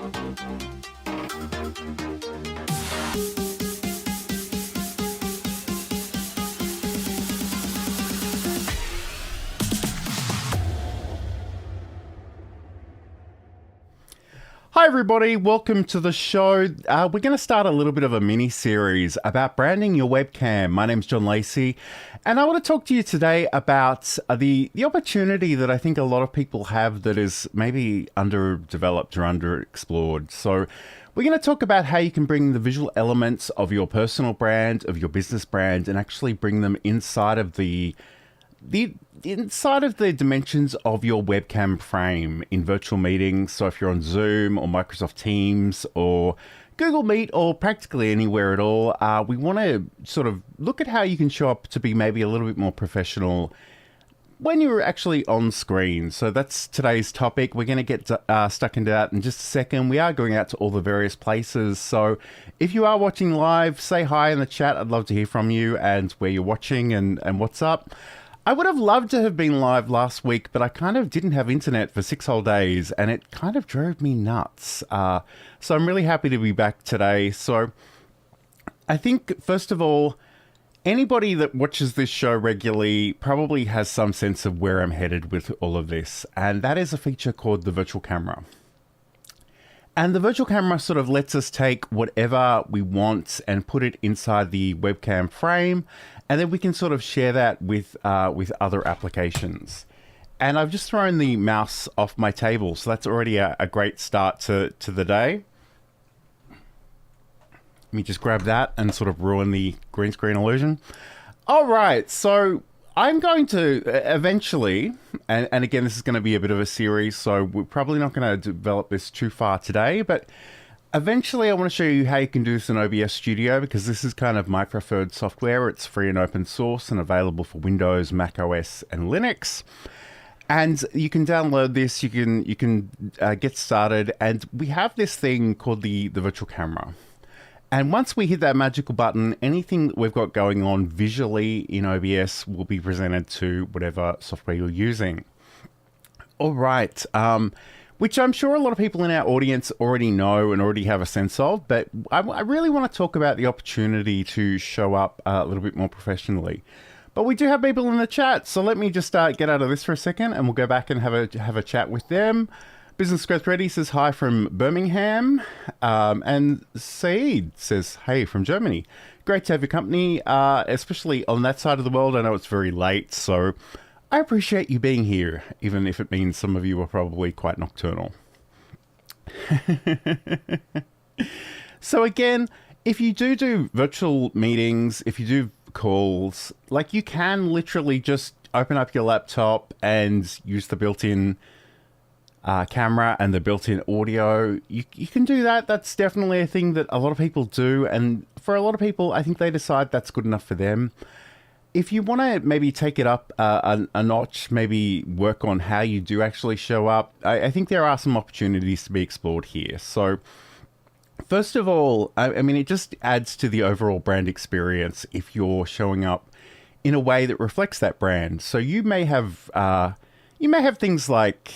Hi everybody, welcome to the show. We're going to start a little bit of a mini-series about branding your webcam. My name's John Lacey, and I want to talk to you today about the opportunity that I think a lot of people have that is maybe underdeveloped or underexplored. So we're going to talk about how you can bring the visual elements of your personal brand, of your business brand, and actually bring them inside of the dimensions of your webcam frame in virtual meetings. So if you're on Zoom or Microsoft Teams or Google Meet or practically anywhere at all, we want to sort of look at how you can show up to be maybe a little bit more professional when you're actually on screen. So that's today's topic. We're going to get stuck into that in just a second. We are going out to all the various places. So if you are watching live, say hi in the chat. I'd love to hear from you and where you're watching and what's up. I would have loved to have been live last week, but I kind of didn't have internet for 6 whole days, and it kind of drove me nuts. So I'm really happy to be back today. So I think, first of all, anybody that watches this show regularly probably has some sense of where I'm headed with all of this, and that is a feature called the virtual camera. And the virtual camera sort of lets us take whatever we want and put it inside the webcam frame, and then we can sort of share that with other applications. And I've just thrown the mouse off my table, so that's already a great start to the day. Let me just grab that and sort of ruin the green screen illusion. All right, so I'm going to eventually, and again, this is going to be a bit of a series, so we're probably not going to develop this too far today, but eventually I want to show you how you can do this in OBS Studio, because this is kind of my preferred software. It's free and open source and available for Windows, Mac OS, and Linux. And you can download this, you can get started, and we have this thing called the virtual camera. And once we hit that magical button, anything that we've got going on visually in OBS will be presented to whatever software you're using. All right, which I'm sure a lot of people in our audience already know and already have a sense of, but I really want to talk about the opportunity to show up a little bit more professionally. But we do have people in the chat, so let me just get out of this for a second, and we'll go back and have a chat with them. Business Growth Ready says hi from Birmingham, and Saeed says hey from Germany. Great to have your company, especially on that side of the world. I know it's very late, so I appreciate you being here, even if it means some of you are probably quite nocturnal. So again, if you do virtual meetings, if you do calls, like, you can literally just open up your laptop and use the built-in camera and the built-in audio. You can do that. That's definitely a thing that a lot of people do, and for a lot of people, I think they decide that's good enough for them. If you want to maybe take it up a notch, maybe work on how you do actually show up, I think there are some opportunities to be explored here. So first of all, I mean, it just adds to the overall brand experience if you're showing up in a way that reflects that brand. So you may have things like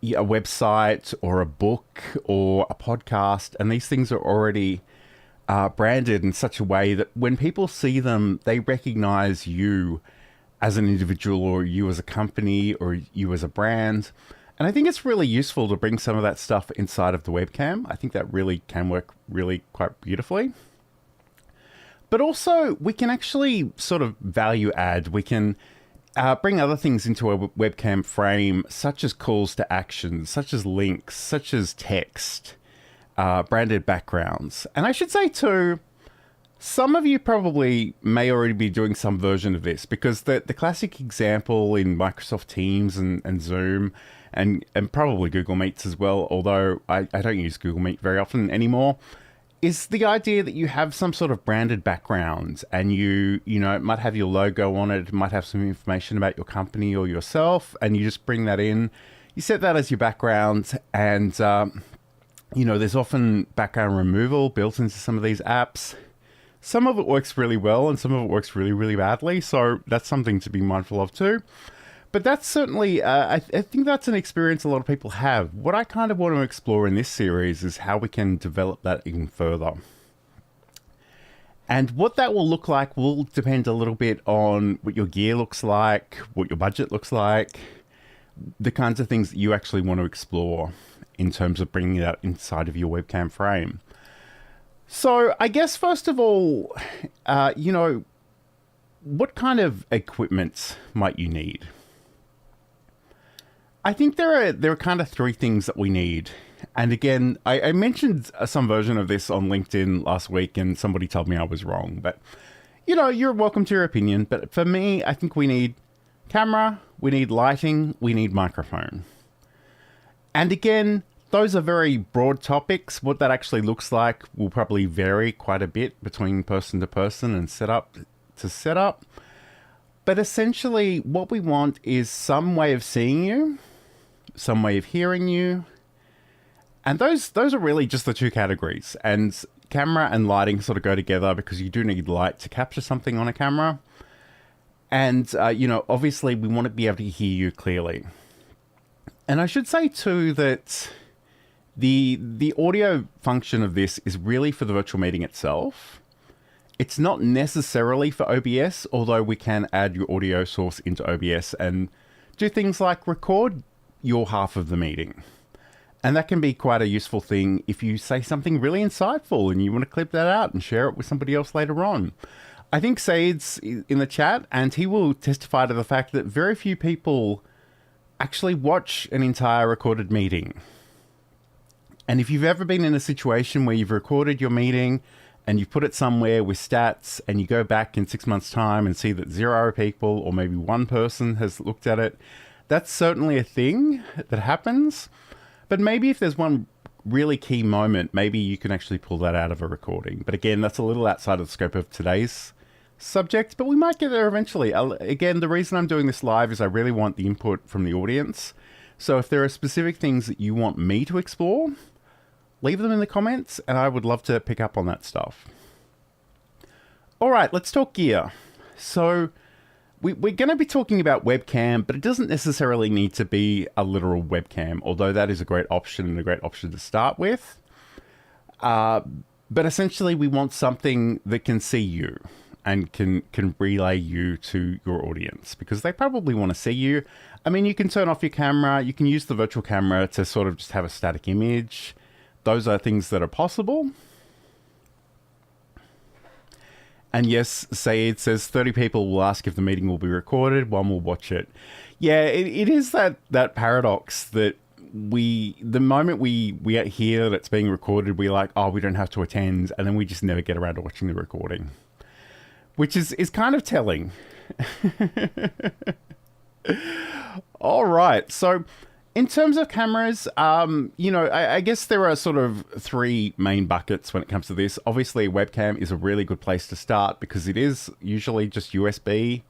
a website or a book or a podcast, and these things are already branded in such a way that when people see them, they recognize you as an individual, or you as a company, or you as a brand. And I think it's really useful to bring some of that stuff inside of the webcam. I think that really can work really quite beautifully. But also, we can actually sort of value add. We can bring other things into a webcam frame, such as calls to action, such as links, such as text, branded backgrounds. And I should say too, some of you probably may already be doing some version of this, because the classic example in Microsoft Teams and Zoom and probably Google Meets as well, although I don't use Google Meet very often anymore, is the idea that you have some sort of branded background, and you know, it might have your logo on it, it might have some information about your company or yourself, and you just bring that in. You set that as your background, and you know, there's often background removal built into some of these apps. Some of it works really well, and some of it works really, really badly, so that's something to be mindful of too. But that's certainly, I think that's an experience a lot of people have. What I kind of want to explore in this series is how we can develop that even further. And what that will look like will depend a little bit on what your gear looks like, what your budget looks like, the kinds of things that you actually want to explore in terms of bringing that inside of your webcam frame. So I guess first of all, what kind of equipment might you need? I think there are kind of three things that we need. And again, I mentioned some version of this on LinkedIn last week and somebody told me I was wrong. But, you're welcome to your opinion. But for me, I think we need camera, we need lighting, we need microphone. And again, those are very broad topics. What that actually looks like will probably vary quite a bit between person to person and setup to setup. But essentially, what we want is some way of seeing you, some way of hearing you. And those are really just the two categories. And camera and lighting sort of go together because you do need light to capture something on a camera. And, obviously we want to be able to hear you clearly. And I should say too that the audio function of this is really for the virtual meeting itself. It's not necessarily for OBS, although we can add your audio source into OBS and do things like record your half of the meeting. And that can be quite a useful thing if you say something really insightful and you want to clip that out and share it with somebody else later on. I think Said's in the chat and he will testify to the fact that very few people actually watch an entire recorded meeting. And if you've ever been in a situation where you've recorded your meeting and you've put it somewhere with stats and you go back in 6 months' time and see that 0 people or maybe 1 person has looked at it, that's certainly a thing that happens. But maybe if there's one really key moment, maybe you can actually pull that out of a recording. But again, that's a little outside of the scope of today's subject, but we might get there eventually. Again, the reason I'm doing this live is I really want the input from the audience. So if there are specific things that you want me to explore, leave them in the comments and I would love to pick up on that stuff. All right, let's talk gear. So we're going to be talking about webcam, but it doesn't necessarily need to be a literal webcam, although that is a great option and a great option to start with. But essentially, we want something that can see you and can relay you to your audience because they probably want to see you. I mean, you can turn off your camera. You can use the virtual camera to sort of just have a static image. Those are things that are possible. And yes, Said says 30 people will ask if the meeting will be recorded, 1 will watch it. Yeah, it is that paradox that the moment we hear that it's being recorded, we're like, oh, we don't have to attend. And then we just never get around to watching the recording, which is kind of telling. All right. So in terms of cameras, I guess there are sort of 3 main buckets when it comes to this. Obviously, a webcam is a really good place to start because it is usually just USB.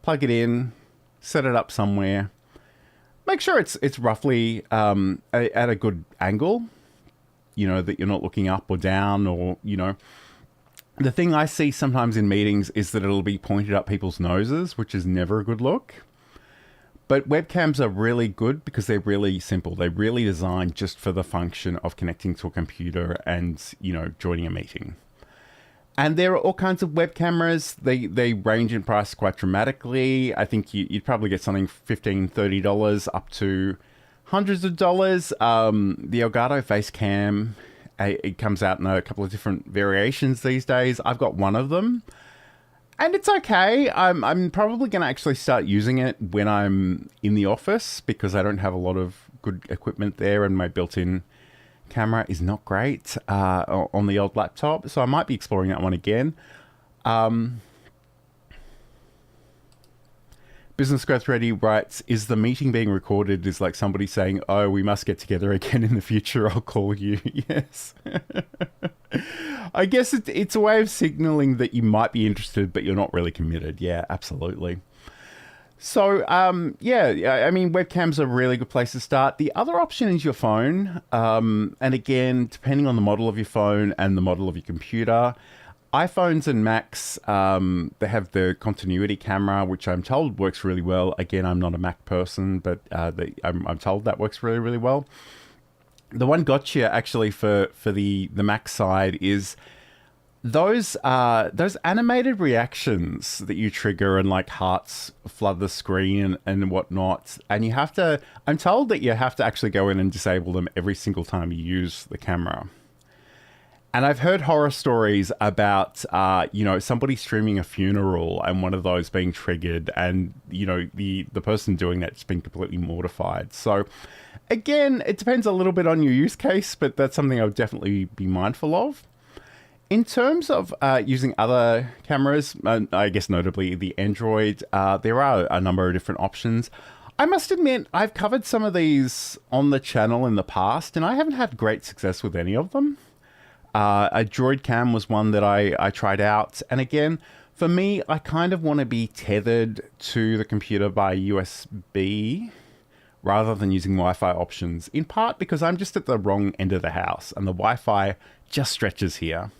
Plug it in, set it up somewhere. Make sure it's roughly at a good angle, that you're not looking up or down or, The thing I see sometimes in meetings is that it'll be pointed up people's noses, which is never a good look. But webcams are really good because they're really simple. They're really designed just for the function of connecting to a computer and, joining a meeting. And there are all kinds of web cameras. They range in price quite dramatically. I think you'd probably get something $15, $30 up to hundreds of dollars. The Elgato Facecam, it comes out in a couple of different variations these days. I've got one of them. And it's okay. I'm probably going to actually start using it when I'm in the office because I don't have a lot of good equipment there and my built-in camera is not great on the old laptop. So I might be exploring that one again. Business Growth Ready writes, is the meeting being recorded is like somebody saying, oh, we must get together again in the future. I'll call you. Yes. I guess it's a way of signaling that you might be interested, but you're not really committed. Yeah, absolutely. So, I mean, webcams are a really good place to start. The other option is your phone. And again, depending on the model of your phone and the model of your computer, iPhones and Macs, they have the continuity camera, which I'm told works really well. Again, I'm not a Mac person, but I'm told that works really, really well. The one gotcha actually for the Mac side is those animated reactions that you trigger and like hearts flood the screen and whatnot. And you have to, I'm told that you have to actually go in and disable them every single time you use the camera. And I've heard horror stories about, somebody streaming a funeral and one of those being triggered and, the person doing that just being completely mortified. So again, it depends a little bit on your use case, but that's something I would definitely be mindful of. In terms of using other cameras, I guess notably the Android, there are a number of different options. I must admit, I've covered some of these on the channel in the past, and I haven't had great success with any of them. A Droid Cam was one that I tried out. And again, for me, I kind of want to be tethered to the computer by USB rather than using Wi-Fi options, in part because I'm just at the wrong end of the house and the Wi-Fi just stretches here.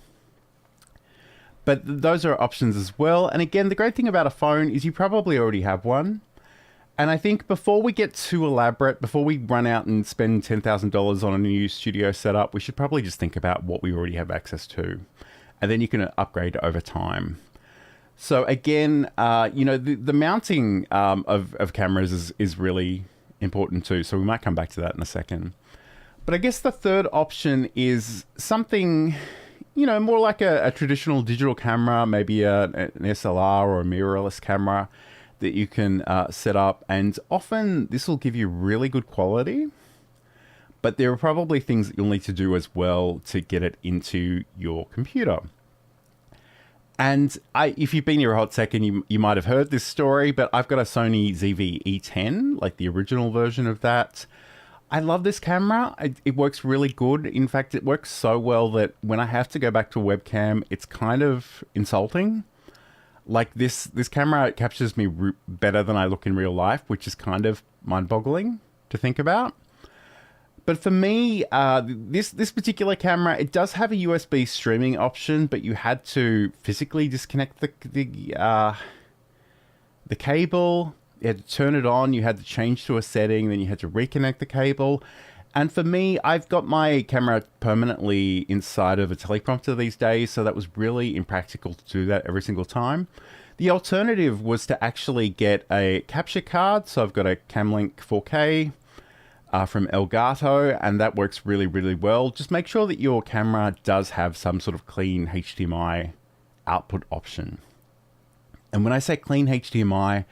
But those are options as well. And again, the great thing about a phone is you probably already have one. And I think before we get too elaborate, before we run out and spend $10,000 on a new studio setup, we should probably just think about what we already have access to. And then you can upgrade over time. So again, the mounting of cameras is really important too. So we might come back to that in a second. But I guess the third option is something, more like a traditional digital camera, maybe an SLR or a mirrorless camera that you can set up, and often this will give you really good quality, but there are probably things that you'll need to do as well to get it into your computer. And if you've been here a hot second, you might have heard this story, but I've got a Sony ZV-E10, like the original version of that. I love this camera. It works really good. In fact, it works so well that when I have to go back to a webcam, it's kind of insulting. Like this camera captures me better than I look in real life, which is kind of mind-boggling to think about. But for me, this particular camera, it does have a USB streaming option, but you had to physically disconnect the cable. You had to turn it on. You had to change to a setting. Then you had to reconnect the cable. And for me, I've got my camera permanently inside of a teleprompter these days, so that was really impractical to do that every single time. The alternative was to actually get a capture card. So I've got a Camlink 4K from Elgato, and that works really, really well. Just make sure that your camera does have some sort of clean HDMI output option. And when I say clean HDMI,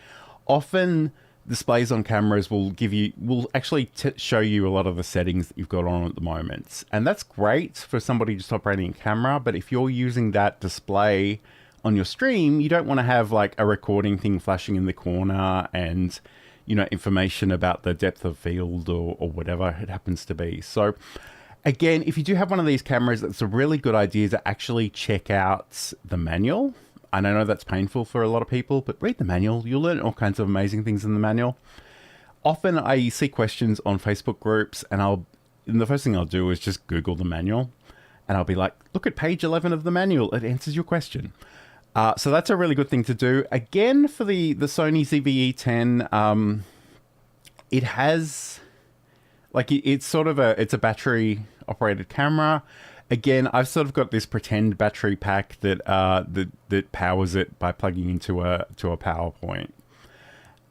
often displays on cameras will actually show you a lot of the settings that you've got on at the moment. And that's great for somebody just operating a camera, but if you're using that display on your stream, you don't want to have like a recording thing flashing in the corner and, information about the depth of field or whatever it happens to be. So again, if you do have one of these cameras, it's a really good idea to actually check out the manual. And I know that's painful for a lot of people, but read the manual. You'll learn all kinds of amazing things in the manual. Often I see questions on Facebook groups, and the first thing I'll do is just Google the manual. And I'll be like, look at page 11 of the manual. It answers your question. So that's a really good thing to do. Again, for the Sony ZV-E10, it has, it's a battery operated camera. Again, I've sort of got this pretend battery pack that powers it by plugging into a PowerPoint.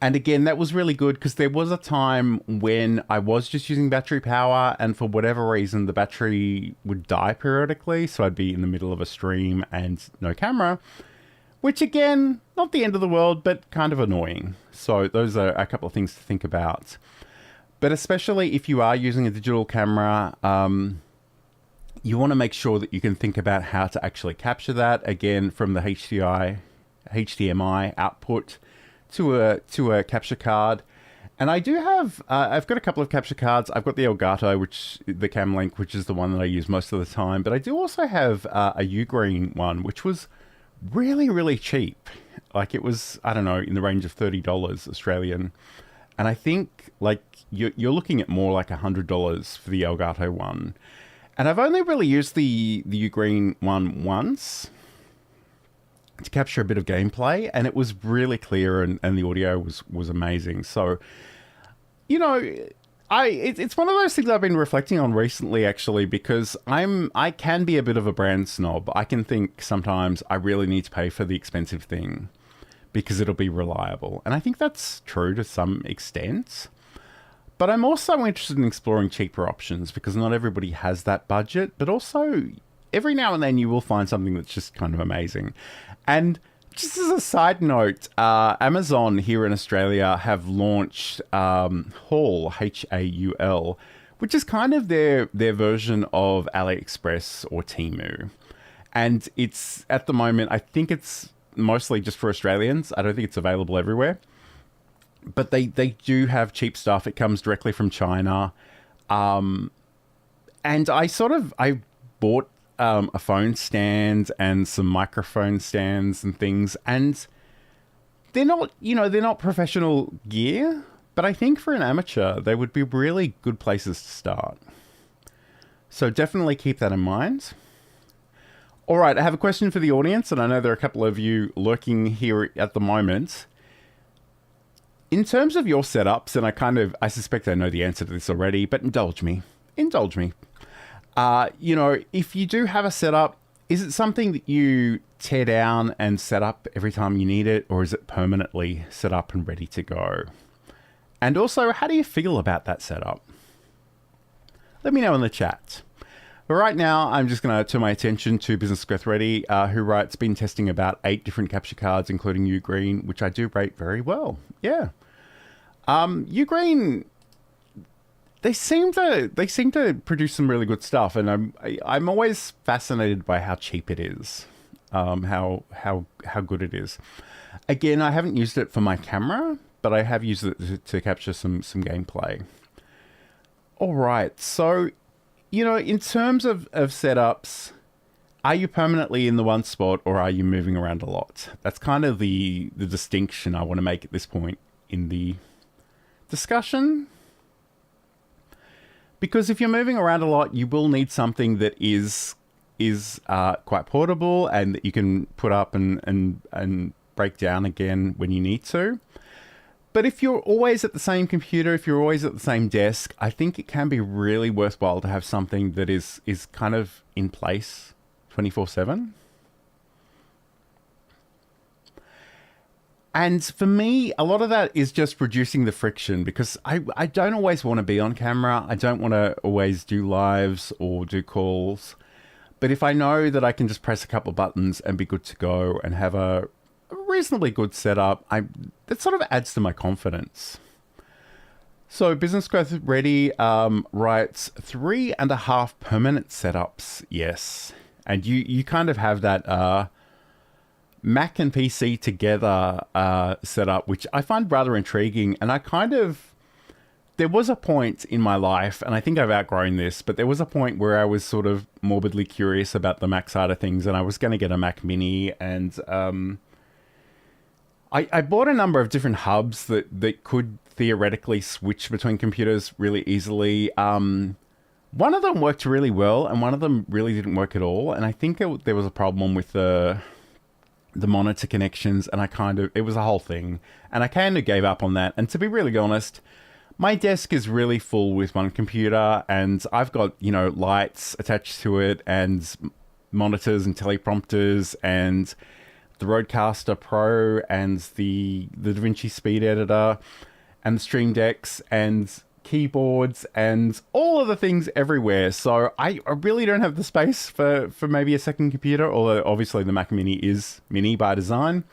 And again, that was really good because there was a time when I was just using battery power, and for whatever reason, the battery would die periodically. So I'd be in the middle of a stream and no camera, which again, not the end of the world, but kind of annoying. So those are a couple of things to think about. But especially if you are using a digital camera, you want to make sure that you can think about how to actually capture that, again, from the HDMI output to a capture card. And I do have, I've got a couple of capture cards. I've got the Elgato, the Camlink, which is the one that I use most of the time. But I do also have a Ugreen one, which was really, really cheap. Like it was, I don't know, in the range of $30 Australian. And I think you're looking at more like $100 for the Elgato one. And I've only really used the Ugreen one once. to capture a bit of gameplay, and it was really clear, and the audio was amazing. So, you know, it's one of those things I've been reflecting on recently, actually, because I can be a bit of a brand snob. I can think sometimes I really need to pay for the expensive thing because it'll be reliable, and I think that's true to some extent. But I'm also interested in exploring cheaper options because not everybody has that budget, but also every now and then you will find something that's just kind of amazing. And just as a side note, Amazon here in Australia have launched Haul, Haul, which is kind of their version of AliExpress or Temu. And it's, at the moment, I think it's mostly just for Australians. I don't think it's available everywhere. But they do have cheap stuff. It comes directly from China. And I bought a phone stand and some microphone stands and things. And they're not professional gear. But I think for an amateur, they would be really good places to start. So definitely keep that in mind. All right, I have a question for the audience. And I know there are a couple of you lurking here at the moment. In terms of your setups, and I suspect I know the answer to this already, but indulge me. If you do have a setup, is it something that you tear down and set up every time you need it, or is it permanently set up and ready to go? And also, how do you feel about that setup? Let me know in the chat. But right now, I'm just going to turn my attention to Business Growth Ready, who writes, been testing about 8 different capture cards, including Ugreen, which I do rate very well. Yeah. Ugreen, they seem to produce some really good stuff, and I'm always fascinated by how cheap it is, how good it is. Again, I haven't used it for my camera, but I have used it to capture some gameplay. All right, so in terms of setups, are you permanently in the one spot or are you moving around a lot? That's kind of the distinction I want to make at this point in the discussion. Because if you're moving around a lot, you will need something that is quite portable and that you can put up and break down again when you need to. But if you're always at the same computer, if you're always at the same desk, I think it can be really worthwhile to have something that is kind of in place 24/7. And for me, a lot of that is just reducing the friction because I don't always want to be on camera. I don't want to always do lives or do calls. But if I know that I can just press a couple of buttons and be good to go and have a reasonably good setup, that sort of adds to my confidence. So Business Growth Ready writes 3.5 permanent setups. Yes. And you kind of have that Mac and PC together setup, which I find rather intriguing. And there was a point in my life, and I think I've outgrown this, but there was a point where I was sort of morbidly curious about the Mac side of things, and I was going to get a Mac Mini, and I bought a number of different hubs that could theoretically switch between computers really easily. One of them worked really well, and one of them really didn't work at all. And I think there was a problem with the monitor connections, and it was a whole thing. And I kind of gave up on that. And to be really honest, my desk is really full with one computer, and I've got, lights attached to it, and monitors and teleprompters, and the Rodecaster Pro, and the DaVinci Speed Editor, and the Stream Decks, and keyboards, and all of the things everywhere. So I really don't have the space for maybe a second computer, although obviously the Mac Mini is mini by design.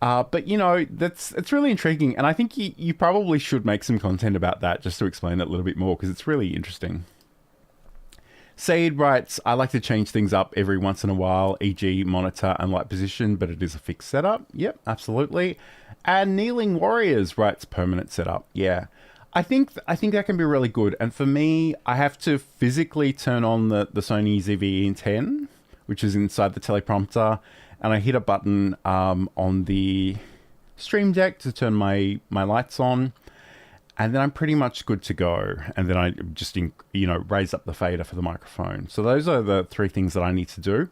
But it's really intriguing, and I think you probably should make some content about that just to explain it a little bit more, because it's really interesting. Said writes, I like to change things up every once in a while, e.g. monitor and light position, but it is a fixed setup. Yep, absolutely. And Kneeling Warriors writes permanent setup. Yeah, I think that can be really good. And for me, I have to physically turn on the Sony ZV-E10, which is inside the teleprompter, and I hit a button on the Stream Deck to turn my lights on. And then I'm pretty much good to go. And then I just, raise up the fader for the microphone. So those are the 3 things that I need to do.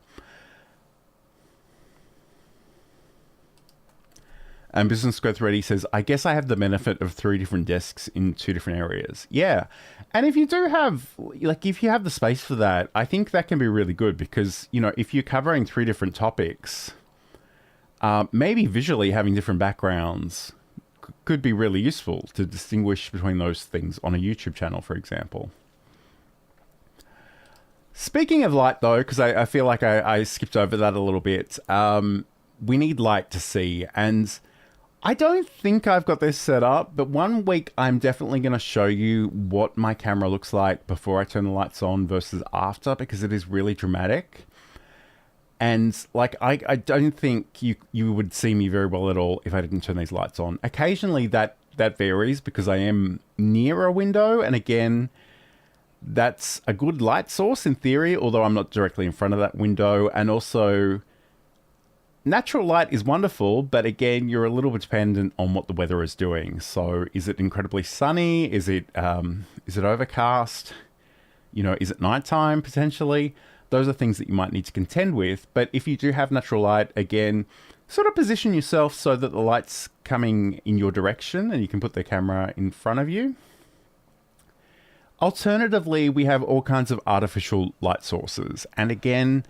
And Business Growth Ready says, I guess I have the benefit of 3 different desks in 2 different areas. Yeah. And if you do have, like, if you have the space for that, I think that can be really good because, you know, if you're covering 3 different topics, maybe visually having different backgrounds could be really useful to distinguish between those things on a YouTube channel, for example. Speaking of light, though, because I feel like I skipped over that a little bit, we need light to see. And I don't think I've got this set up, but one week I'm definitely going to show you what my camera looks like before I turn the lights on versus after, because it is really dramatic. And like, I don't think you would see me very well at all if I didn't turn these lights on. Occasionally that varies because I am near a window. And again, that's a good light source in theory, although I'm not directly in front of that window. And also, natural light is wonderful, but again, you're a little bit dependent on what the weather is doing. So is it incredibly sunny? Is it overcast? You know, is it nighttime potentially? Those are things that you might need to contend with. But if you do have natural light, again, sort of position yourself so that the light's coming in your direction and you can put the camera in front of you. Alternatively, we have all kinds of artificial light sources. And again,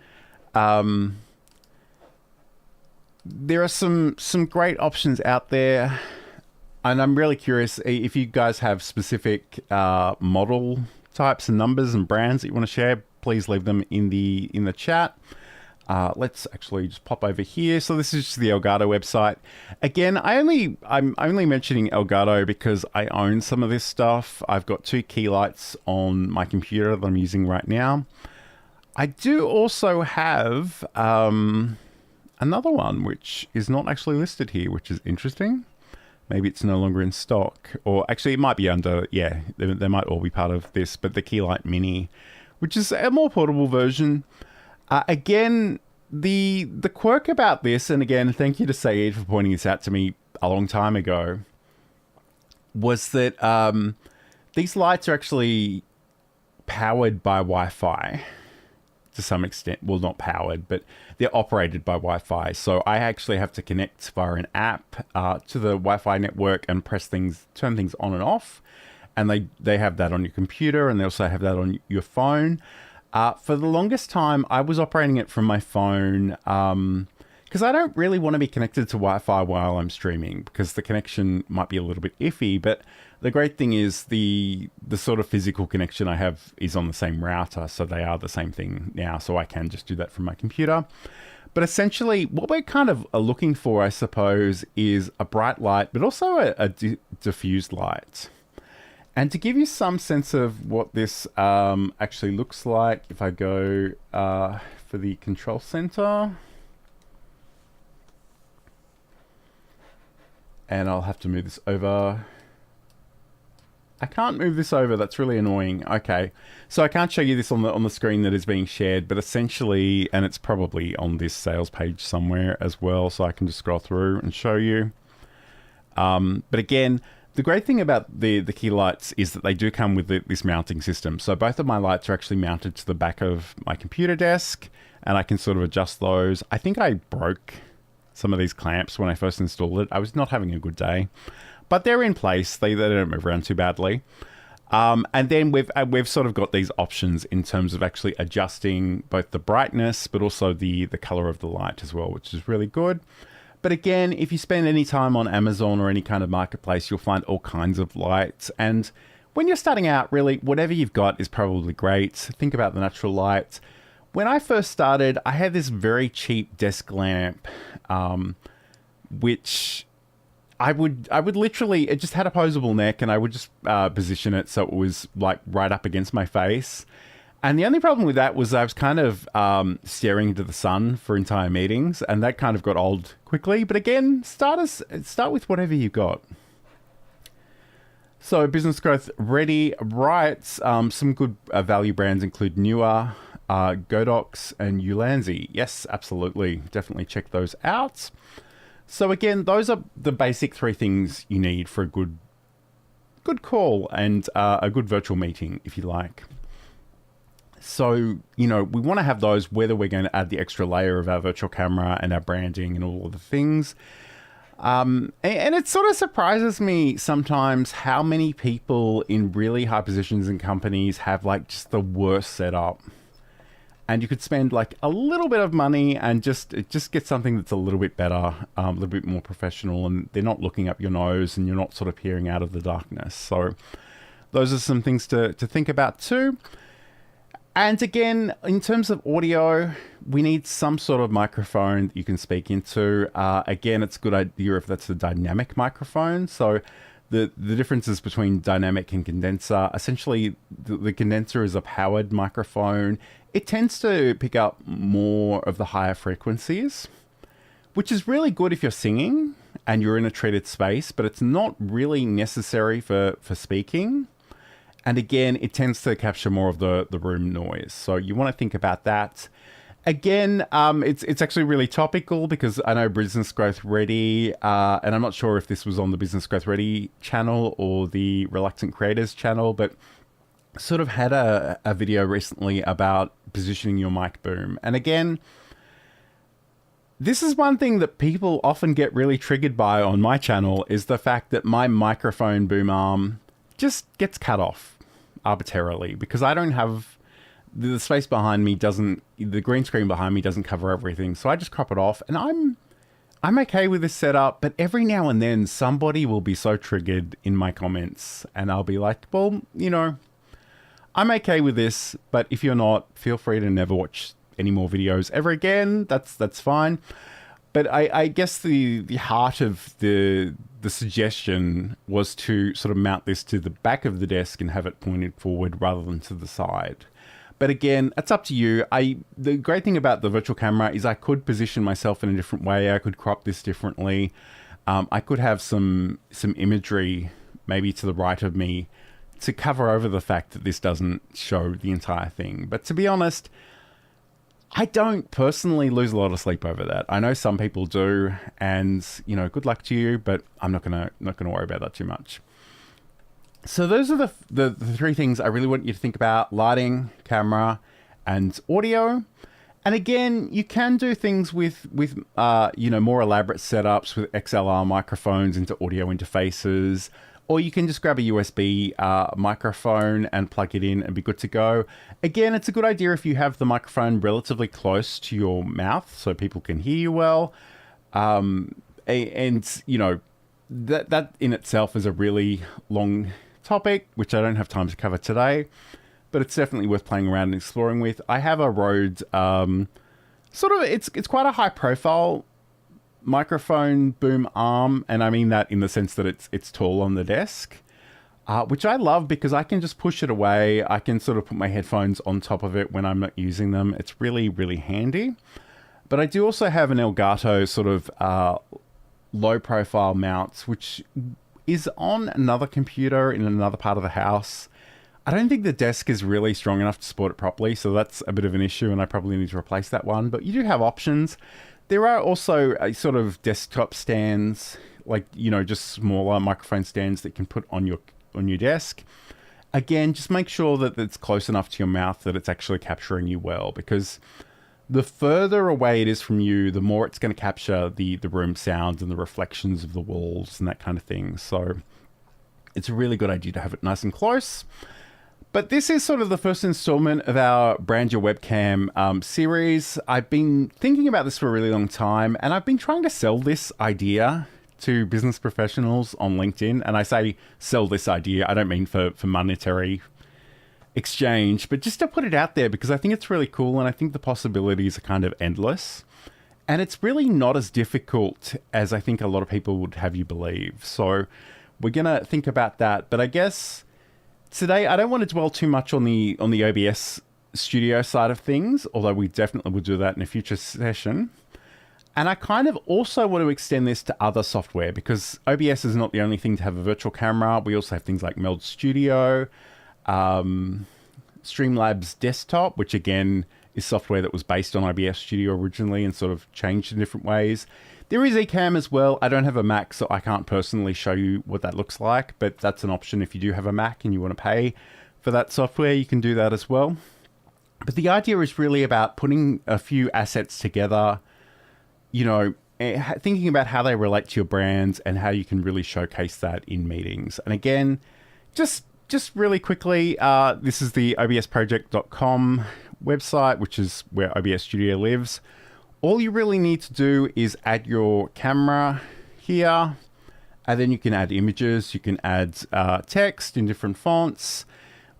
there are some great options out there. And I'm really curious if you guys have specific model types and numbers and brands that you want to share, please leave them in the chat. Let's actually just pop over here. So this is just the Elgato website. Again, I'm only mentioning Elgato because I own some of this stuff. I've got 2 key lights on my computer that I'm using right now. I do also have another one, which is not actually listed here, which is interesting. Maybe it's no longer in stock, or actually it might be under, yeah, they might all be part of this, but the Keylight Mini, which is a more portable version. Again, the quirk about this, and again, thank you to Saeed for pointing this out to me a long time ago, was that these lights are actually powered by Wi-Fi to some extent. Well, not powered, but they're operated by Wi-Fi. So I actually have to connect via an app to the Wi-Fi network and turn things on and off. And they have that on your computer, and they also have that on your phone. For the longest time, I was operating it from my phone because I don't really want to be connected to Wi-Fi while I'm streaming because the connection might be a little bit iffy. But the great thing is the sort of physical connection I have is on the same router, so they are the same thing now, so I can just do that from my computer. But essentially, what we're kind of looking for, I suppose, is a bright light, but also a diffused light. And to give you some sense of what this actually looks like, if I go for the control center, and I'll have to move this over. I can't move this over. That's really annoying. Okay, so I can't show you this on the screen that is being shared, but essentially, and it's probably on this sales page somewhere as well, so I can just scroll through and show you. But again, the great thing about the key lights is that they do come with this mounting system. So both of my lights are actually mounted to the back of my computer desk, and I can sort of adjust those. I think I broke some of these clamps when I first installed it. I was not having a good day, but they're in place. They don't move around too badly. And then we've sort of got these options in terms of actually adjusting both the brightness, but also the color of the light as well, which is really good. But again, if you spend any time on Amazon or any kind of marketplace, you'll find all kinds of lights. And when you're starting out, really, whatever you've got is probably great. Think about the natural light. When I first started, I had this very cheap desk lamp, which I would literally, it just had a posable neck, and I would just position it so it was like right up against my face. And the only problem with that was I was kind of staring into the sun for entire meetings, and that kind of got old quickly. But again, start with whatever you've got. So Business Growth Ready writes, some good value brands include Newer, Godox, and Ulanzi. Yes, absolutely. Definitely check those out. So again, those are the basic 3 things you need for a good call and a good virtual meeting, if you like. So, you know, we want to have those, whether we're going to add the extra layer of our virtual camera and our branding and all of the things. And it sort of surprises me sometimes how many people in really high positions in companies have like just the worst setup. And you could spend like a little bit of money and just get something that's a little bit better, a little bit more professional, and they're not looking up your nose and you're not sort of peering out of the darkness. So those are some things to think about too. And again, in terms of audio, we need some sort of microphone that you can speak into. Again, it's a good idea if that's a dynamic microphone. So the differences between dynamic and condenser, essentially the condenser is a powered microphone. It tends to pick up more of the higher frequencies, which is really good if you're singing and you're in a treated space, but it's not really necessary for speaking. And again, it tends to capture more of the room noise. So you want to think about that. Again, it's actually really topical because I know Business Growth Ready, and I'm not sure if this was on the Business Growth Ready channel or the Reluctant Creators channel, but sort of had a video recently about positioning your mic boom. And again, this is one thing that people often get really triggered by on my channel is the fact that my microphone boom arm just gets cut off arbitrarily because I don't have the space behind me the green screen behind me doesn't cover everything. So I just crop it off and I'm okay with this setup, but every now and then somebody will be so triggered in my comments and I'll be like, well, you know, I'm okay with this, but if you're not, feel free to never watch any more videos ever again. That's fine. But I guess the heart of the suggestion was to sort of mount this to the back of the desk and have it pointed forward rather than to the side. But again, it's up to you. The great thing about the virtual camera is I could position myself in a different way. I could crop this differently. I could have some imagery maybe to the right of me to cover over the fact that this doesn't show the entire thing. But to be honest, I don't personally lose a lot of sleep over that. I know some people do, and you know, good luck to you, but I'm not gonna worry about that too much. So those are the three things I really want you to think about: lighting, camera, and audio. And again, you can do things with you know, more elaborate setups with XLR microphones into audio interfaces. Or you can just grab a USB microphone and plug it in and be good to go. Again, it's a good idea if you have the microphone relatively close to your mouth so people can hear you well. And, you know, that in itself is a really long topic, which I don't have time to cover today. But it's definitely worth playing around and exploring with. I have a Rode, it's quite a high profile microphone boom arm, and I mean that in the sense that it's tall on the desk, which I love because I can just push it away. I can sort of put my headphones on top of it when I'm not using them. It's really, really handy. But I do also have an Elgato sort of low profile mount, which is on another computer in another part of the house. I don't think the desk is really strong enough to support it properly, so that's a bit of an issue, and I probably need to replace that one. But you do have options. There are also sort of desktop stands, like, you know, just smaller microphone stands that you can put on your desk. Again, just make sure that it's close enough to your mouth that it's actually capturing you well, because the further away it is from you, the more it's going to capture the room sounds and the reflections of the walls and that kind of thing. So it's a really good idea to have it nice and close. But this is sort of the first installment of our Brand Your Webcam series. I've been thinking about this for a really long time, and I've been trying to sell this idea to business professionals on LinkedIn. And I say sell this idea, I don't mean for monetary exchange, but just to put it out there because I think it's really cool and I think the possibilities are kind of endless. And it's really not as difficult as I think a lot of people would have you believe. So we're going to think about that. But I guess today, I don't want to dwell too much on the OBS studio side of things, although we definitely will do that in a future session. And I kind of also want to extend this to other software because OBS is not the only thing to have a virtual camera. We also have things like Meld Studio, Streamlabs Desktop, which again is software that was based on OBS Studio originally and sort of changed in different ways. There is Ecamm as well. I don't have a Mac, so I can't personally show you what that looks like, but that's an option if you do have a Mac and you want to pay for that software, you can do that as well. But the idea is really about putting a few assets together, you know, thinking about how they relate to your brands and how you can really showcase that in meetings. And again, just really quickly, this is the obsproject.com website, which is where OBS Studio lives. All you really need to do is add your camera here, and then you can add images, you can add text in different fonts.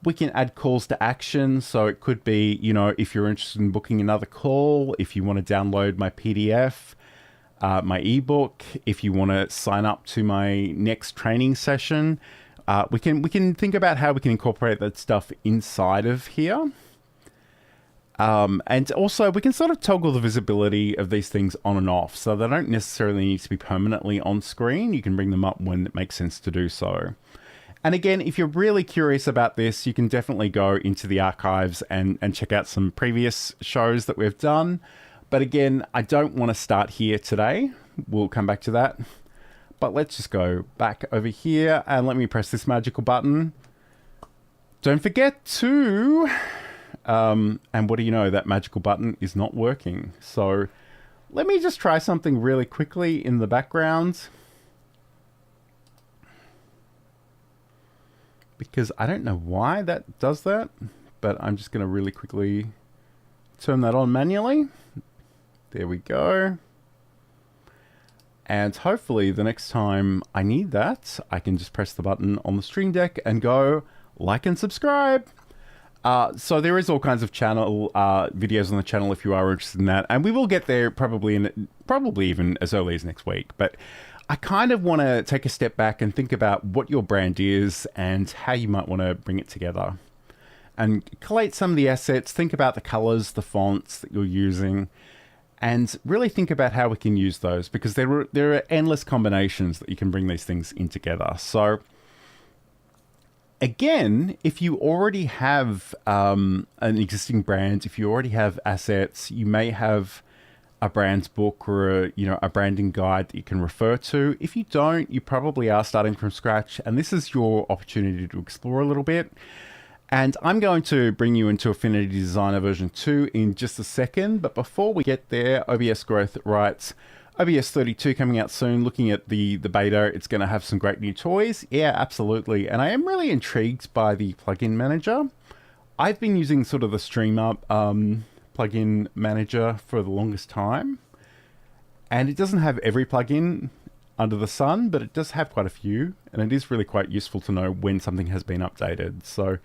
We can add calls to action. So it could be, you know, if you're interested in booking another call, if you want to download my PDF, my ebook, if you want to sign up to my next training session, we can think about how we can incorporate that stuff inside of here. And also we can sort of toggle the visibility of these things on and off, so they don't necessarily need to be permanently on screen. You can bring them up when it makes sense to do so. And again, if you're really curious about this, you can definitely go into the archives and check out some previous shows that we've done. But again, I don't want to start here today. We'll come back to that. But let's just go back over here and let me press this magical button. Don't forget to... and what do you know, that magical button is not working. So let me just try something really quickly in the background, because I don't know why that does that, but I'm just going to really quickly turn that on manually. There we go. And hopefully the next time I need that, I can just press the button on the Stream Deck and go like and subscribe. So there is all kinds of channel videos on the channel if you are interested in that, and we will get there probably even as early as next week. But I kind of want to take a step back and think about what your brand is and how you might want to bring it together, and collate some of the assets. Think about the colors, the fonts that you're using, and really think about how we can use those, because there are endless combinations that you can bring these things in together. So again, if you already have an existing brand, if you already have assets, you may have a brand's book or a branding guide that you can refer to. If you don't, you probably are starting from scratch, and this is your opportunity to explore a little bit. And I'm going to bring you into Affinity Designer version 2 in just a second, but before we get there, OBS Growth writes, OBS 32 coming out soon. Looking at the beta, it's going to have some great new toys. Yeah, absolutely. And I am really intrigued by the plugin manager. I've been using sort of the Streamer plugin manager for the longest time, and it doesn't have every plugin under the sun, but it does have quite a few, and it is really quite useful to know when something has been updated. So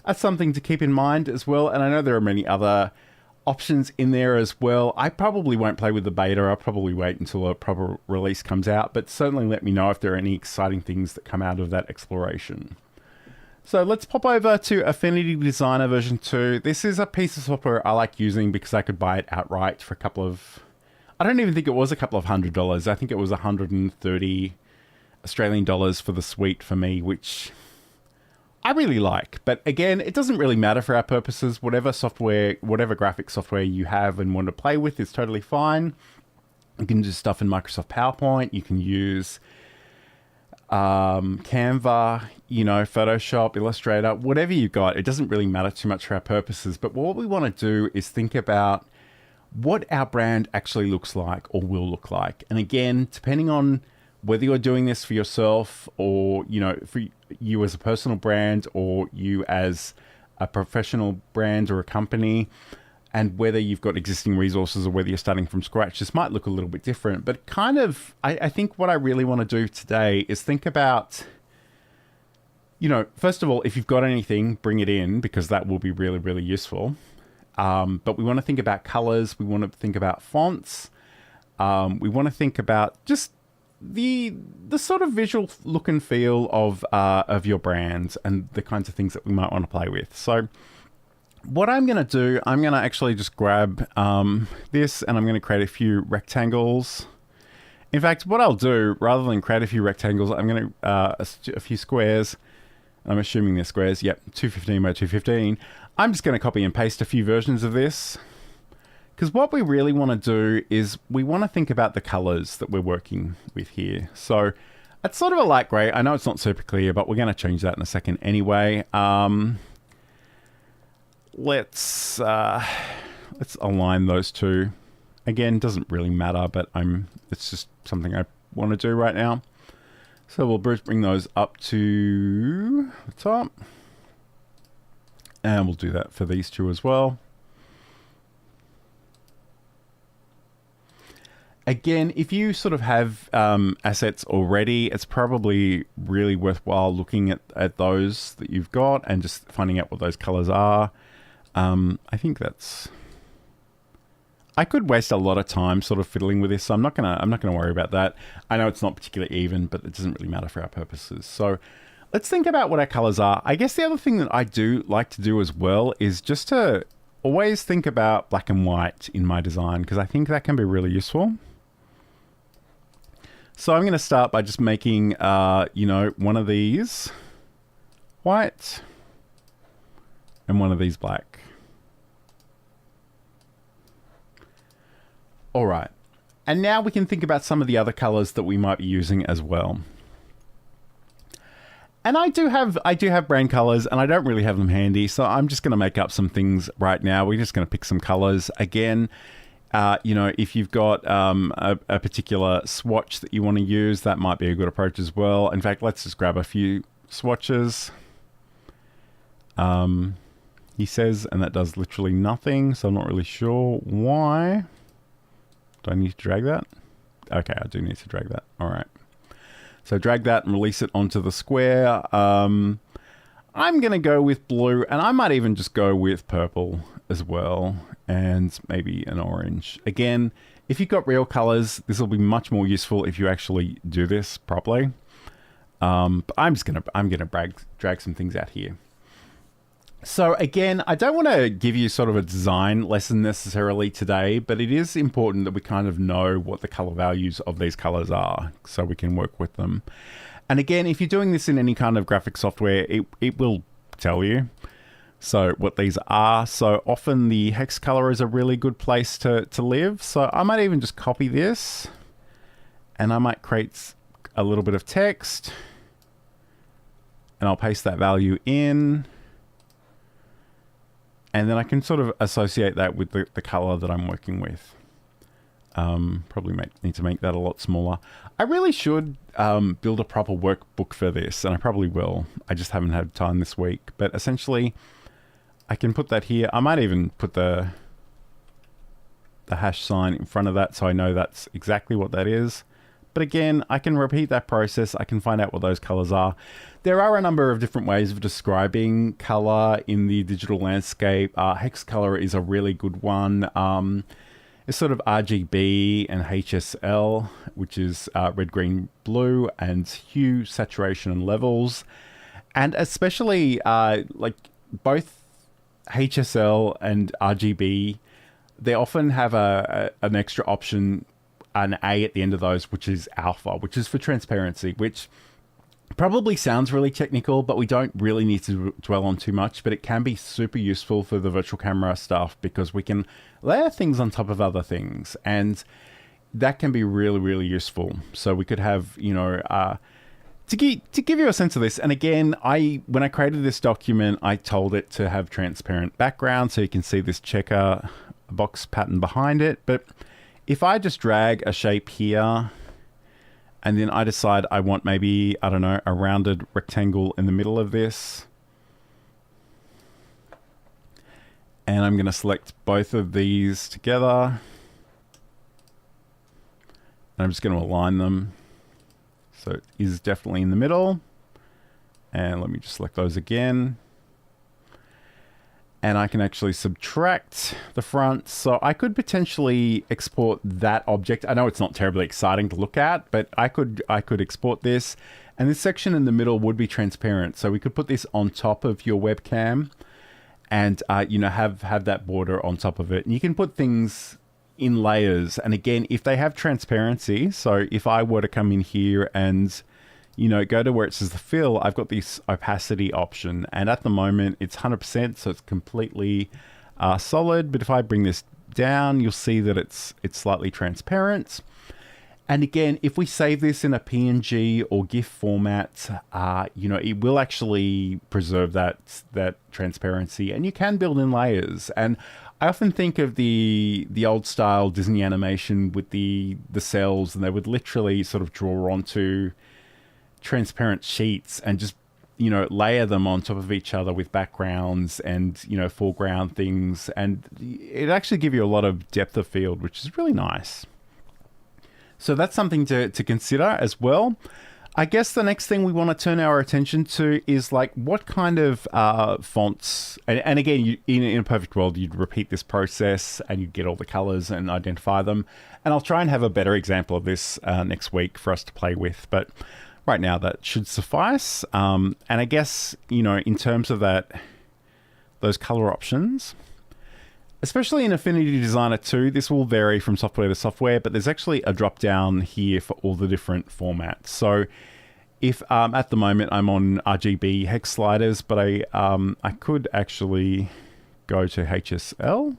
that's something to keep in mind as well. And I know there are many other options in there as well. I probably won't play with the beta. I'll probably wait until a proper release comes out, but certainly let me know if there are any exciting things that come out of that exploration. So let's pop over to Affinity Designer version 2. This is a piece of software I like using because I could buy it outright for a couple of... I don't even think it was a couple of $100. I think it was 130 Australian dollars for the suite for me, which I really like. But again, it doesn't really matter for our purposes. Whatever software, whatever graphic software you have and want to play with is totally fine. You can do stuff in Microsoft PowerPoint. You can use Canva, Photoshop, Illustrator, whatever you've got. It doesn't really matter too much for our purposes. But what we want to do is think about what our brand actually looks like or will look like. And again, depending on whether you're doing this for yourself or, for you as a personal brand or you as a professional brand or a company, and whether you've got existing resources or whether you're starting from scratch, this might look a little bit different. But kind of, I think what I really want to do today is think about, first of all, if you've got anything, bring it in, because that will be really, really useful. But we want to think about colors. We want to think about fonts. We want to think about just the sort of visual look and feel of your brand and the kinds of things that we might want to play with. So what I'm going to do, I'm going to actually just grab this, and I'm going to create a few rectangles. In fact, what I'll do, rather than create a few rectangles, I'm going to a few squares. I'm assuming they're squares. Yep, 215 by 215. I'm just going to copy and paste a few versions of this, because what we really want to do is we want to think about the colors that we're working with here. So it's sort of a light gray. I know it's not super clear, but we're going to change that in a second anyway. Let's align those two Again, doesn't really matter, but it's just something I want to do right now. So we'll bring those up to the top. And we'll do that for these two as well. Again, if you sort of have assets already, it's probably really worthwhile looking at those that you've got and just finding out what those colors are. I think that's... I could waste a lot of time sort of fiddling with this, so I'm not gonna worry about that. I know it's not particularly even, but it doesn't really matter for our purposes. So let's think about what our colors are. I guess the other thing that I do like to do as well is just to always think about black and white in my design, because I think that can be really useful. So I'm going to start by just making, you know, one of these white and one of these black. All right. And now we can think about some of the other colors that we might be using as well. And I do have brand colors, and I don't really have them handy, so I'm just going to make up some things right now. We're just going to pick some colors. Again, you know, if you've got a particular swatch that you want to use, that might be a good approach as well. In fact, let's just grab a few swatches. He says, and that does literally nothing, so I'm not really sure why. Do I need to drag that? Okay, I do need to drag that. All right. So drag that and release it onto the square. I'm going to go with blue, and I might even just go with purple as well, and maybe an orange. Again, if you've got real colors, this will be much more useful if you actually do this properly. But I'm gonna drag some things out here. So again, I don't want to give you sort of a design lesson necessarily today, but it is important that we kind of know what the color values of these colors are so we can work with them. And again, if you're doing this in any kind of graphic software, it will tell you so what these are. So often the hex color is a really good place to live. So I might even just copy this, and I might create a little bit of text, and I'll paste that value in. And then I can sort of associate that with the color that I'm working with. Probably need to make that a lot smaller. I really should build a proper workbook for this, and I probably will. I just haven't had time this week. But essentially, I can put that here. I might even put the hash sign in front of that so I know that's exactly what that is. But again, I can repeat that process. I can find out what those colors are. There are a number of different ways of describing color in the digital landscape. Hex color is a really good one. It's sort of RGB and HSL, which is red, green, blue, and hue, saturation, and levels. And especially like both HSL and RGB, they often have an extra option, an A at the end of those, which is alpha, which is for transparency, which probably sounds really technical, but we don't really need to dwell on too much. But it can be super useful for the virtual camera stuff because we can layer things on top of other things, and that can be really, really useful. So we could have, you know, to give you a sense of this. And again, when I created this document, I told it to have transparent background so you can see this checker box pattern behind it. But if I just drag a shape here, and then I decide I want maybe, I don't know, a rounded rectangle in the middle of this, and I'm going to select both of these together, and I'm just going to align them so it is definitely in the middle. And let me just select those again. And I can actually subtract the front. So I could potentially export that object. I know it's not terribly exciting to look at, but I could export this. And this section in the middle would be transparent. So we could put this on top of your webcam and, you know, have that border on top of it. And you can put things in layers. And again, if they have transparency, so if I were to come in here and, you know, go to where it says the fill, I've got this opacity option, and at the moment it's 100%, so it's completely solid. But if I bring this down, you'll see that it's slightly transparent. And again, if we save this in a PNG or GIF format, it will actually preserve that transparency, and you can build in layers. And I often think of the old style Disney animation with the cells, and they would literally sort of draw onto transparent sheets and just layer them on top of each other with backgrounds and foreground things, and it actually give you a lot of depth of field, which is really nice. So that's something to consider as well. I guess the next thing we want to turn our attention to is like what kind of fonts. And again, in a perfect world, you'd repeat this process and you'd get all the colors and identify them. And I'll try and have a better example of this next week for us to play with. But right now, that should suffice. And I guess, in terms of those color options, especially in Affinity Designer 2, this will vary from software to software, but there's actually a drop down here for all the different formats. So if at the moment I'm on RGB hex sliders, but I could actually go to HSL.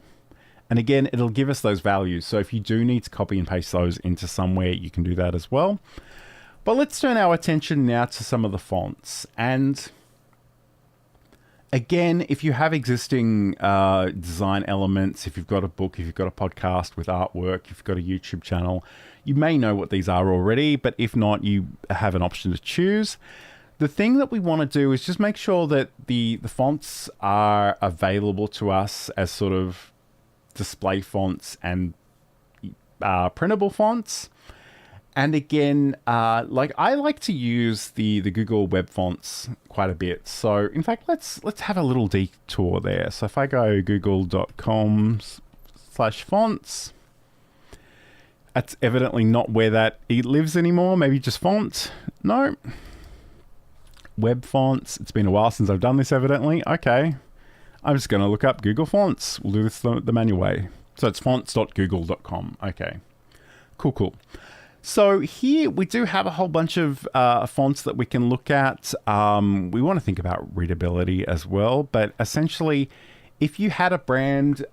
And again, it'll give us those values. So if you do need to copy and paste those into somewhere, you can do that as well. But let's turn our attention now to some of the fonts. And again, if you have existing design elements, if you've got a book, if you've got a podcast with artwork, if you've got a YouTube channel, you may know what these are already, but if not, you have an option to choose. The thing that we want to do is just make sure that the fonts are available to us as sort of display fonts and printable fonts. And again, I like to use the Google Web fonts quite a bit. So in fact, let's have a little detour there. So if I go google.com/fonts, that's evidently not where it lives anymore. Maybe just font. No. Web fonts. It's been a while since I've done this evidently. Okay. I'm just going to look up Google Fonts. We'll do this the manual way. So it's fonts.google.com. Okay. Cool. So here we do have a whole bunch of fonts that we can look at. We want to think about readability as well. But essentially, if you had a brand,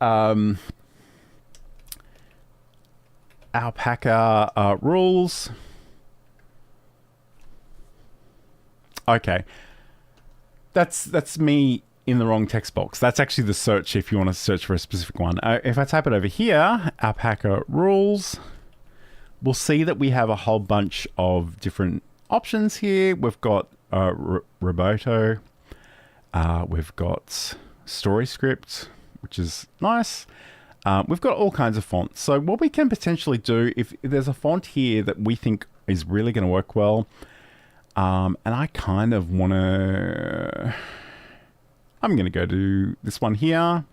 Alpaca Rules. Okay. That's me in the wrong text box. That's actually the search if you want to search for a specific one. If I type it over here, Alpaca Rules, we'll see that we have a whole bunch of different options here. We've got Roboto. We've got StoryScript, which is nice. We've got all kinds of fonts. So what we can potentially do, if there's a font here that we think is really going to work well, and I kind of want to... I'm going to go to this one here.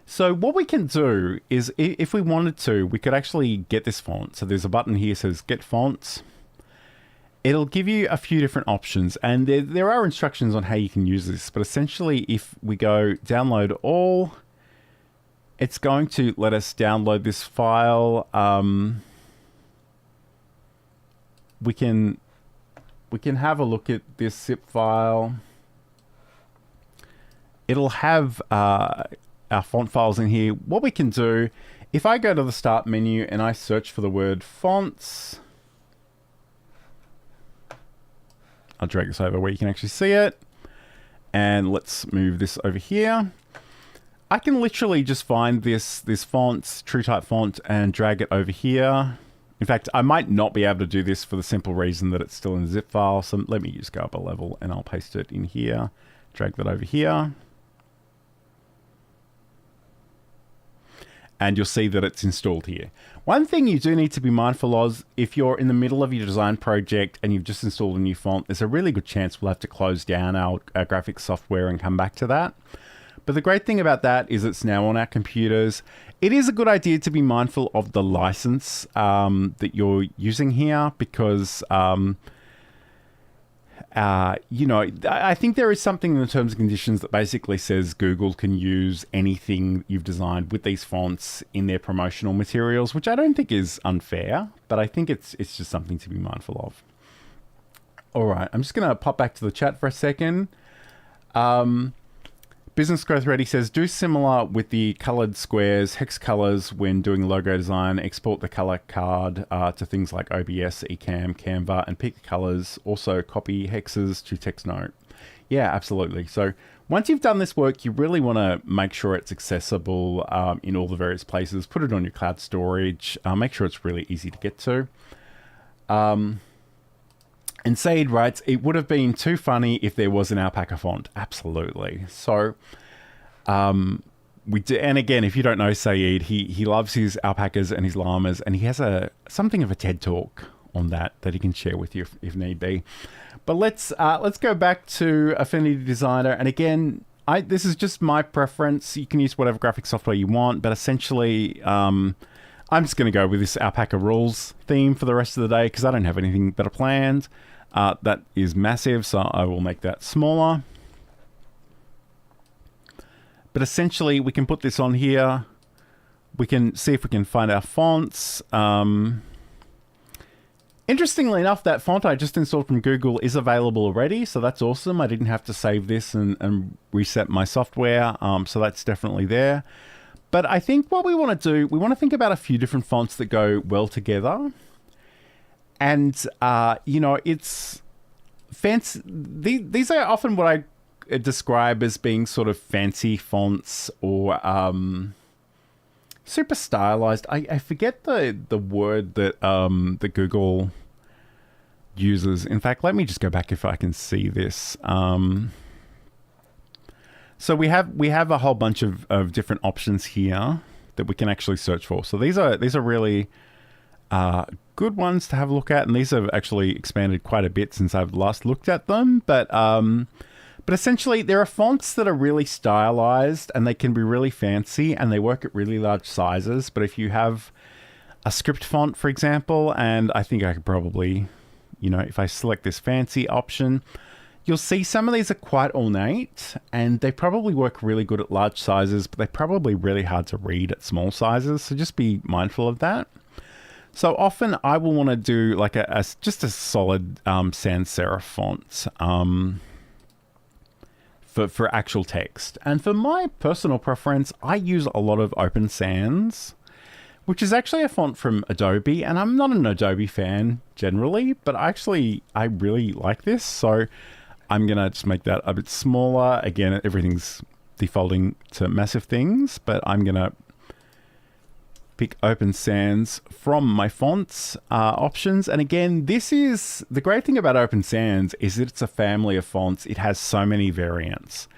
So what we can do is, if we wanted to, we could actually get this font. So there's a button here that says Get Fonts. It'll give you a few different options, and there are instructions on how you can use this. But essentially, if we go Download All, it's going to let us download this file. We can have a look at this zip file. It'll have our font files in here. What we can do, if I go to the Start menu and I search for the word fonts, I'll drag this over where you can actually see it. And let's move this over here. I can literally just find this font, TrueType font, and drag it over here. In fact, I might not be able to do this for the simple reason that it's still in the zip file. So let me just go up a level and I'll paste it in here. Drag that over here. And you'll see that it's installed here. One thing you do need to be mindful of, if you're in the middle of your design project and you've just installed a new font, there's a really good chance we'll have to close down our graphics software and come back to that. But the great thing about that is it's now on our computers. It is a good idea to be mindful of the license that you're using here, because I think there is something in the terms and conditions that basically says Google can use anything you've designed with these fonts in their promotional materials, which I don't think is unfair, but I think it's just something to be mindful of. All right, I'm just going to pop back to the chat for a second. Business Growth Ready says, do similar with the colored squares, hex colors when doing logo design. Export the color card to things like OBS, Ecamm, Canva, and pick colors. Also copy hexes to TextNote. Yeah, absolutely. So once you've done this work, you really want to make sure it's accessible in all the various places. Put it on your cloud storage. Make sure it's really easy to get to. And Said writes, it would have been too funny if there was an alpaca font. Absolutely. So we do, and again, if you don't know Saeed, he loves his alpacas and his llamas, and he has something of a TED talk on that he can share with you if need be. But let's go back to Affinity Designer, and again, this is just my preference. You can use whatever graphic software you want, but essentially, I'm just going to go with this alpaca rules theme for the rest of the day because I don't have anything better planned. That is massive, so I will make that smaller. But essentially, we can put this on here. We can see if we can find our fonts. Interestingly enough, that font I just installed from Google is available already, so that's awesome. I didn't have to save this and reset my software, so that's definitely there. But I think what we want to do, we want to think about a few different fonts that go well together. And, it's fancy. These are often what I describe as being sort of fancy fonts or super stylized. I forget the word that that Google uses. In fact, let me just go back if I can see this. So we have a whole bunch of different options here that we can actually search for. So these are really good ones to have a look at, and these have actually expanded quite a bit since I've last looked at them. But essentially, there are fonts that are really stylized and they can be really fancy and they work at really large sizes. But if you have a script font, for example, and I think I could probably, if I select this fancy option, you'll see some of these are quite ornate and they probably work really good at large sizes, but they're probably really hard to read at small sizes. So just be mindful of that. So often I will want to do like just a solid sans serif font for actual text. And for my personal preference, I use a lot of Open Sans, which is actually a font from Adobe. And I'm not an Adobe fan generally, but I really like this. So I'm going to just make that a bit smaller. Again, everything's defaulting to massive things, but I'm going to pick Open Sans from my fonts options. And again, this is the great thing about Open Sans is that it's a family of fonts. It has so many variants.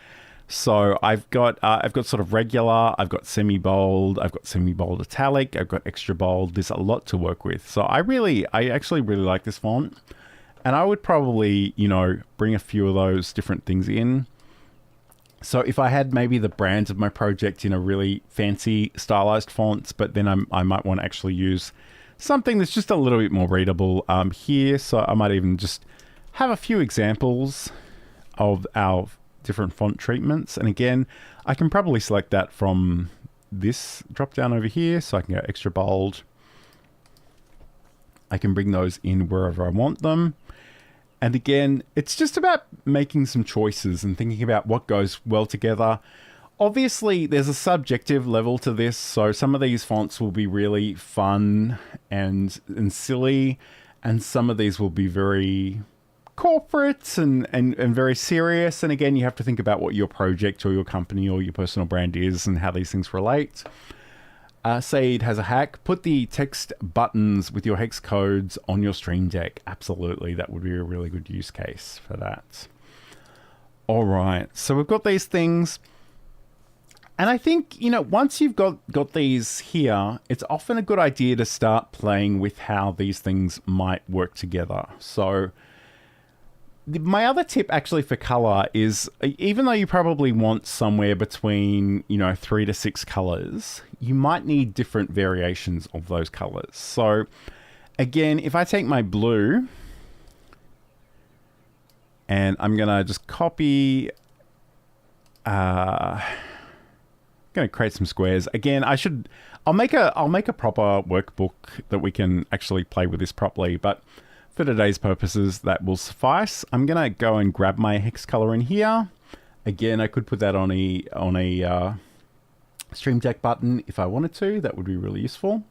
So I've got sort of regular, I've got semi-bold, I've got semi-bold italic, I've got extra bold. There's a lot to work with. So I actually really like this font. And I would probably, bring a few of those different things in. So if I had maybe the brands of my project in a really fancy stylized fonts, but then I might want to actually use something that's just a little bit more readable here. So I might even just have a few examples of our different font treatments. And again, I can probably select that from this drop down over here. So I can go extra bold. I can bring those in wherever I want them. And again, it's just about making some choices and thinking about what goes well together. Obviously, there's a subjective level to this. So some of these fonts will be really fun and silly. And some of these will be very corporate and very serious. And again, you have to think about what your project or your company or your personal brand is and how these things relate. Said has a hack. Put the text buttons with your hex codes on your Stream Deck. Absolutely, that would be a really good use case for that. All right, so we've got these things. And I think, once you've got these here, it's often a good idea to start playing with how these things might work together. So my other tip actually for color is, even though you probably want somewhere between, 3 to 6 colors, you might need different variations of those colors. So again, if I take my blue and I'm going to just copy, I'm going to create some squares. Again, I'll make a proper workbook that we can actually play with this properly, but for today's purposes, that will suffice. I'm going to go and grab my hex color in here. Again, I could put that on a Stream Deck button if I wanted to. That would be really useful.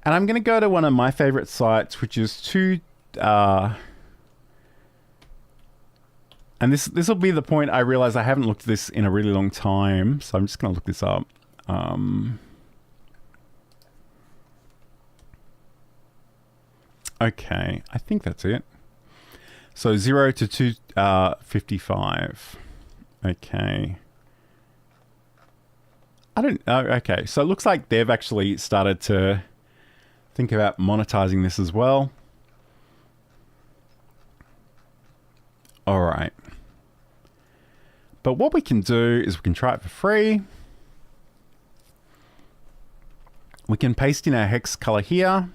And I'm going to go to one of my favorite sites, which is and this will be the point I realize I haven't looked at this in a really long time, so I'm just going to look this up. Okay, I think that's it. So 0 to 255. Okay. Okay, so it looks like they've actually started to think about monetizing this as well. All right. But what we can do is we can try it for free. We can paste in our hex color here.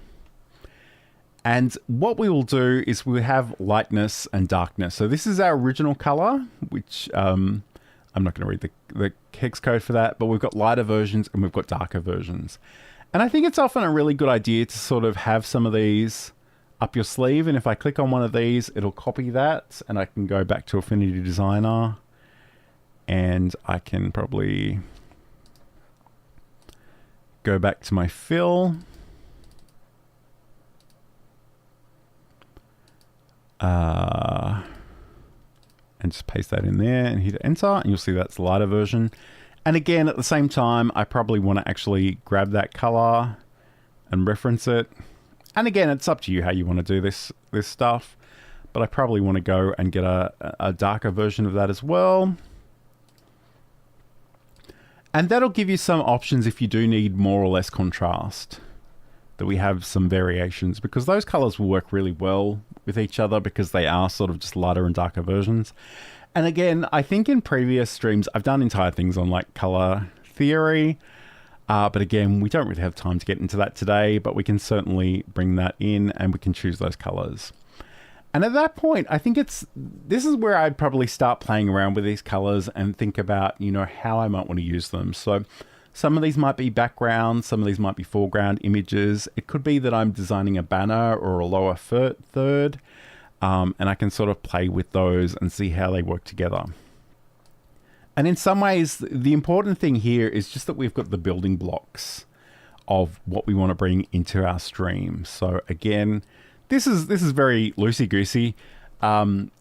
And what we will do is we have lightness and darkness. So this is our original color, which I'm not going to read the hex code for that, but we've got lighter versions and we've got darker versions. And I think it's often a really good idea to sort of have some of these up your sleeve. And if I click on one of these, it'll copy that and I can go back to Affinity Designer and I can probably go back to my fill. And just paste that in there and hit enter and you'll see that's the lighter version. And again, at the same time, I probably want to actually grab that color and reference it. And again, it's up to you how you want to do this stuff, but I probably want to go and get a darker version of that as well. And that'll give you some options if you do need more or less contrast, that we have some variations, because those colors will work really well with each other because they are sort of just lighter and darker versions. And again, I think in previous streams, I've done entire things on like color theory, but again, we don't really have time to get into that today, but we can certainly bring that in and we can choose those colors. And at that point, I think this is where I'd probably start playing around with these colors and think about, you know, how I might want to use them. So some of these might be background, some of these might be foreground images. It could be that I'm designing a banner or a lower third, and I can sort of play with those and see how they work together. And in some ways, the important thing here is just that we've got the building blocks of what we want to bring into our stream. So again, this is very loosey-goosey.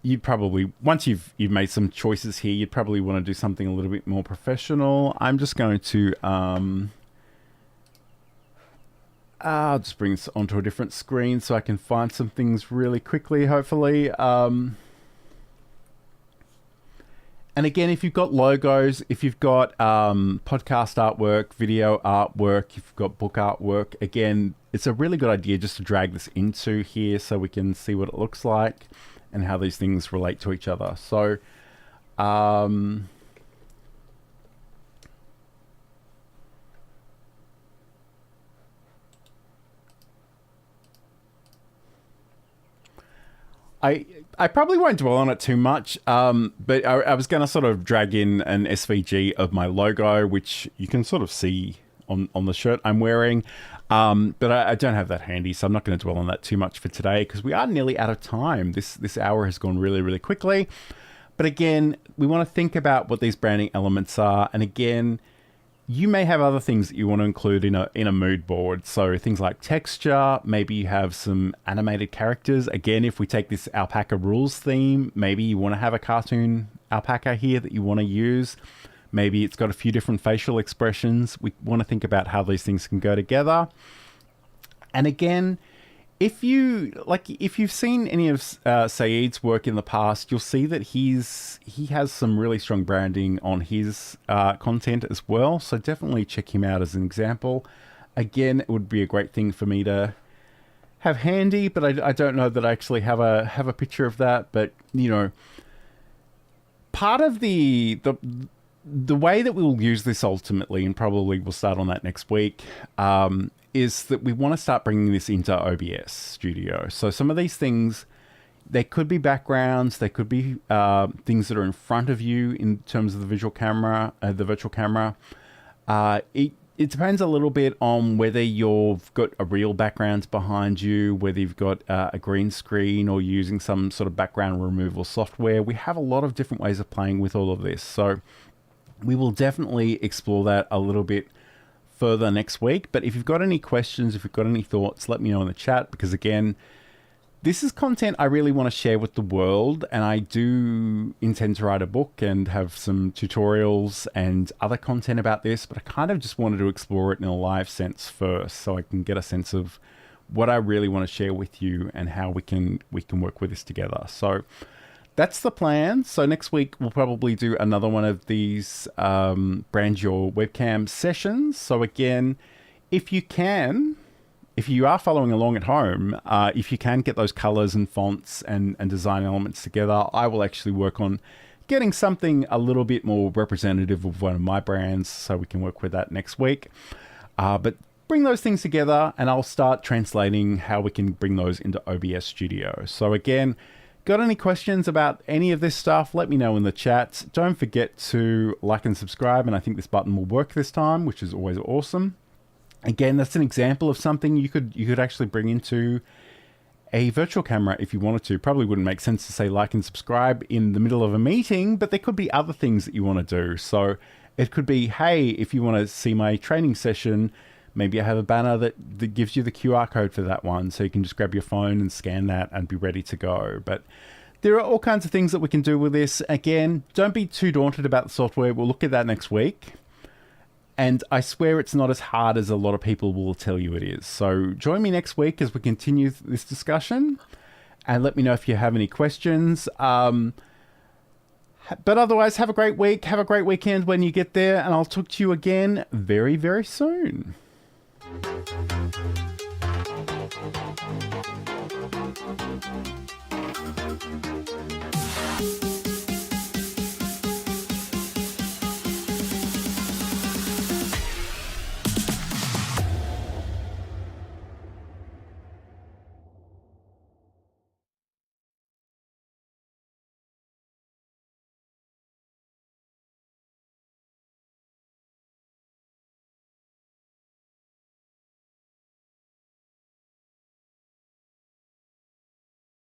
You'd probably, once you've made some choices here, you'd probably want to do something a little bit more professional. I'm just going to I'll just bring this onto a different screen so I can find some things really quickly, hopefully. And again, if you've got logos, if you've got podcast artwork, video artwork, if you've got book artwork, again, it's a really good idea just to drag this into here so we can see what it looks like and how these things relate to each other. So, I probably won't dwell on it too much, but I was going to sort of drag in an SVG of my logo, which you can sort of see on the shirt I'm wearing, but I don't have that handy, so I'm not going to dwell on that too much for today because we are nearly out of time. This hour has gone really, really quickly. But again, we want to think about what these branding elements are, and again, you may have other things that you want to include in a mood board. So things like texture, maybe you have some animated characters. Again, if we take this alpaca rules theme, maybe you want to have a cartoon alpaca here that you want to use. Maybe it's got a few different facial expressions. We want to think about how these things can go together. And again, if you've seen any of Saeed's work in the past, you'll see that he has some really strong branding on his content as well. So definitely check him out as an example. Again, it would be a great thing for me to have handy, but I don't know that I actually have a picture of that. But you know, part of the way that we'll use this ultimately, and probably we'll start on that next week, is that we want to start bringing this into OBS Studio. So some of these things, they could be backgrounds, they could be things that are in front of you in terms of the visual camera, the virtual camera. it depends a little bit on whether you've got a real background behind you, whether you've got a green screen or using some sort of background removal software. We have a lot of different ways of playing with all of this. So we will definitely explore that a little bit further next week. But if you've got any questions, if you've got any thoughts, let me know in the chat, because again, this is content I really want to share with the world, and I do intend to write a book and have some tutorials and other content about this, but I kind of just wanted to explore it in a live sense first so I can get a sense of what I really want to share with you and how we can work with this together. So that's the plan. So next week we'll probably do another one of these brand your webcam sessions. So again, if you are following along at home, if you can get those colors and fonts and design elements together, I will actually work on getting something a little bit more representative of one of my brands so we can work with that next week. But bring those things together and I'll start translating how we can bring those into OBS Studio. So again, got any questions about any of this stuff, let me know in the chat. Don't forget to like and subscribe, and I think this button will work this time, which is always awesome. Again, that's an example of something you could actually bring into a virtual camera if you wanted to. Probably wouldn't make sense to say like and subscribe in the middle of a meeting, but there could be other things that you want to do. So it could be, hey, if you want to see my training session, maybe I have a banner that gives you the QR code for that one. So you can just grab your phone and scan that and be ready to go. But there are all kinds of things that we can do with this. Again, don't be too daunted about the software. We'll look at that next week. And I swear it's not as hard as a lot of people will tell you it is. So join me next week as we continue this discussion. And let me know if you have any questions. But otherwise, have a great week. Have a great weekend when you get there. And I'll talk to you again very, very soon.